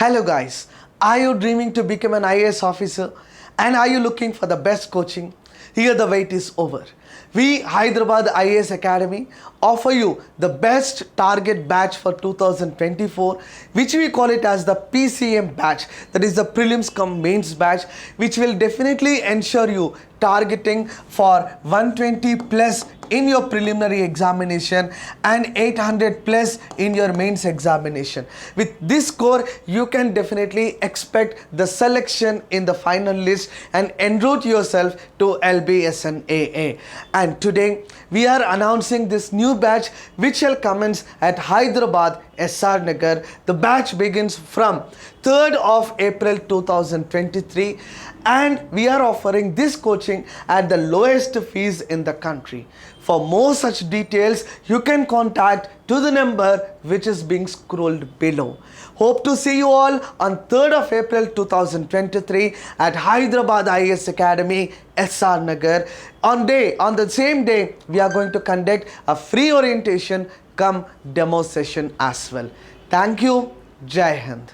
Hello guys, are you dreaming to become an IAS officer and are you looking for the best coaching? Here the wait is over. We Hyderabad IAS Academy offer you the best target batch for 2024, which we call it as the PCM batch, that is the prelims cum mains batch, which will definitely ensure you targeting for 120 plus in your preliminary examination and 800 plus in your mains examination. With this score, you can definitely expect the selection in the final list and enroll yourself to LBSNAA. And today we are announcing this new batch which shall commence at Hyderabad R Nagar. The batch begins from 3rd of April 2023 and we are offering this coaching at the lowest fees in the country. For more such details, you can contact to the number which is being scrolled below. Hope to see you all on 3rd of April 2023 at Hyderabad IAS Academy, R Nagar. On the same day, we are going to conduct a free orientation cum demo session as well. Thank you. Jai Hind.